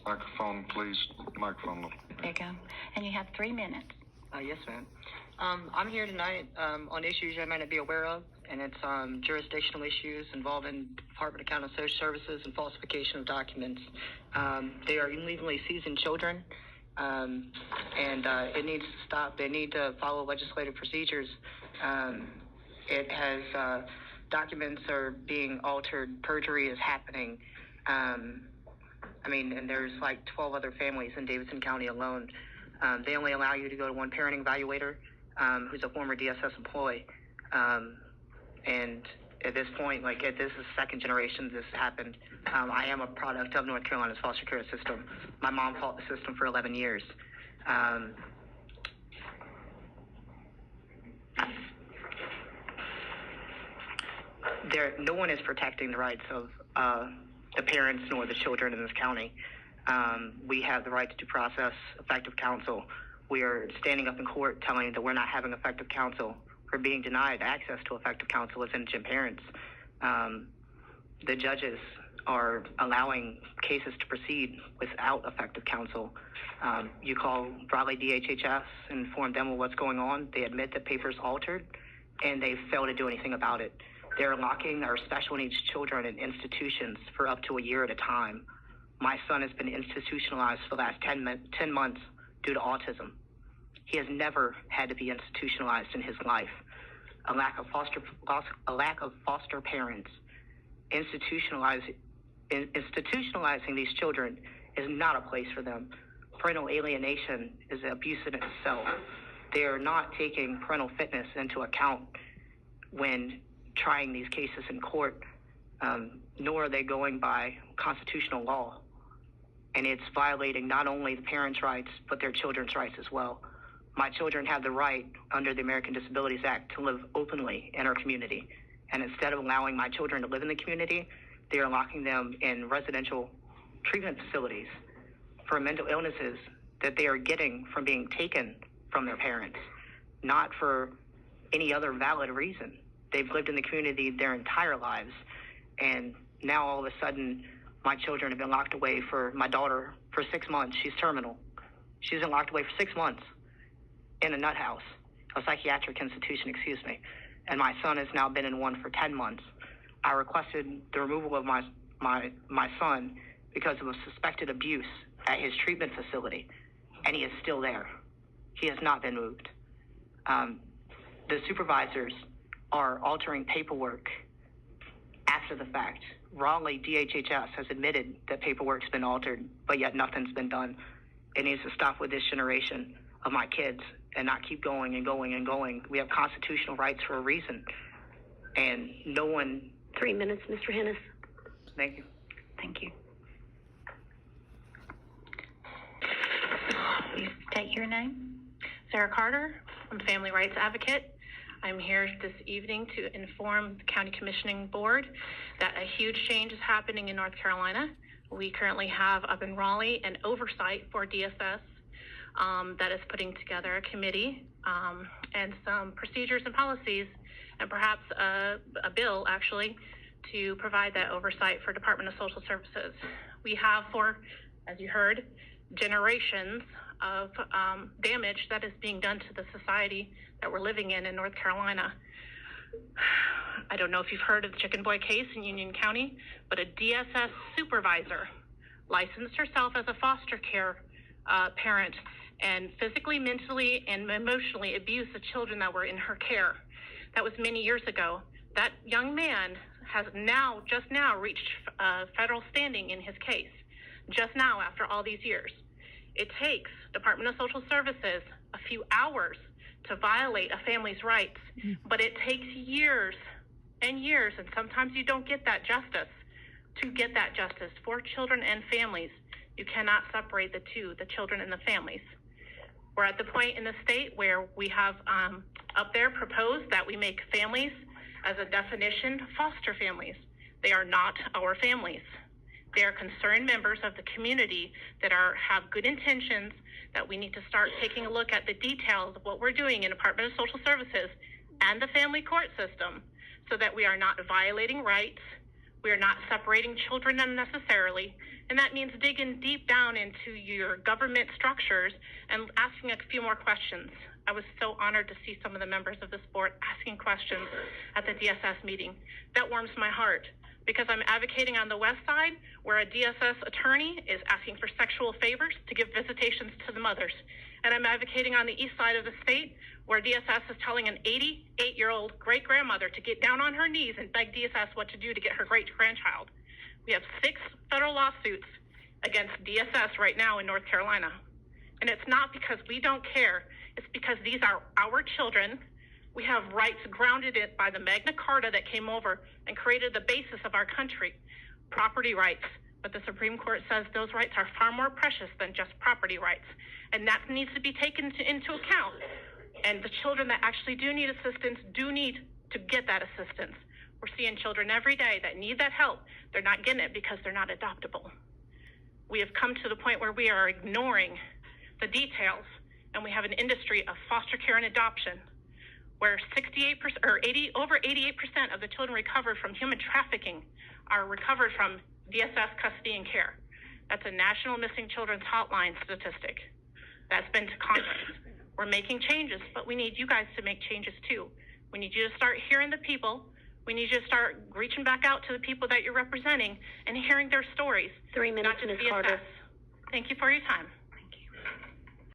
Microphone, please. Microphone. There you go. And you have 3 minutes. Yes, ma'am. I'm here tonight on issues you might not be aware of, and it's jurisdictional issues involving Department of County Social Services and falsification of documents. They are illegally seizing children, and it needs to stop. They need to follow legislative procedures. It has documents are being altered. Perjury is happening. And there's like 12 other families in Davidson County alone. They only allow you to go to one parenting evaluator, who's a former DSS employee. And at this point, this is second generation this happened. I am a product of North Carolina's foster care system. My mom fought the system for 11 years. No one is protecting the rights of the parents nor the children in this county. We have the right to due process, effective counsel. We are standing up in court telling that we're not having effective counsel. We're being denied access to effective counsel as indigent parents. The judges are allowing cases to proceed without effective counsel. You call Raleigh DHHS and inform them of what's going on. They admit that paper's altered, and they fail to do anything about it. They're locking our special needs children in institutions for up to a year at a time. My son has been institutionalized for the last 10 months due to autism. He has never had to be institutionalized in his life. A lack of foster parents. Institutionalizing these children is not a place for them. Parental alienation is an abuse in itself. They are not taking parental fitness into account when trying these cases in court, nor are they going by constitutional law. And it's violating not only the parents' rights, but their children's rights as well. My children have the right under the American Disabilities Act to live openly in our community. And instead of allowing my children to live in the community, they are locking them in residential treatment facilities for mental illnesses that they are getting from being taken from their parents, not for any other valid reason. They've lived in the community their entire lives, and now all of a sudden, my children have been locked away my daughter for 6 months. She's terminal. She's been locked away for 6 months in a nut house, a psychiatric institution, and my son has now been in one for 10 months. I requested the removal of my son because of a suspected abuse at his treatment facility, and he is still there. He has not been moved. The supervisors are altering paperwork after the fact. Raleigh DHHS has admitted that paperwork's been altered, but yet nothing's been done. It needs to stop with this generation of my kids and not keep going and going and going. We have constitutional rights for a reason, and no one... 3 minutes, Mr. Hennis. Thank you. Thank you. Please state your name. Sarah Carter. I'm a family rights advocate. I'm here this evening to inform the County Commissioning Board that a huge change is happening in North Carolina. We currently have up in Raleigh an oversight for DSS that is putting together a committee and some procedures and policies, and perhaps a bill actually to provide that oversight for Department of Social Services. We have, for, as you heard, generations of damage that is being done to the society that we're living in North Carolina. I don't know if you've heard of the Chicken Boy case in Union County, but a DSS supervisor licensed herself as a foster care parent and physically, mentally, and emotionally abused the children that were in her care. That was many years ago. That young man has just now reached federal standing in his case, just now after all these years. It takes Department of Social Services a few hours to violate a family's rights, but it takes years and years, and sometimes you don't get that justice. To get that justice for children and families, you cannot separate the two, the children and the families. We're at the point in the state where we have up there proposed that we make families, as a definition, foster families. They are not our families. They are concerned members of the community that have good intentions, that we need to start taking a look at the details of what we're doing in Department of Social Services and the family court system so that we are not violating rights, We are not separating children unnecessarily, and that means digging deep down into your government structures and asking a few more questions. I was so honored to see some of the members of this board asking questions at the DSS meeting. That warms my heart, because I'm advocating on the west side where a DSS attorney is asking for sexual favors to give visitations to the mothers. And I'm advocating on the east side of the state where DSS is telling an 88-year-old great-grandmother to get down on her knees and beg DSS what to do to get her great-grandchild. We have 6 federal lawsuits against DSS right now in North Carolina. And it's not because we don't care. It's because these are our children. We have rights grounded in by the Magna Carta that came over and created the basis of our country, property rights. But the Supreme Court says those rights are far more precious than just property rights. And that needs to be taken into account. And the children that actually do need assistance do need to get that assistance. We're seeing children every day that need that help. They're not getting it because they're not adoptable. We have come to the point where we are ignoring the details, and we have an industry of foster care and adoption where 68% or over 88% of the children recovered from human trafficking are recovered from DSS custody and care. That's a National Missing Children's Hotline statistic that's been to Congress. We're making changes, but we need you guys to make changes too. We need you to start hearing the people. We need you to start reaching back out to the people that you're representing and hearing their stories. 3 minutes, not just Ms. Carter. DSS. Thank you for your time.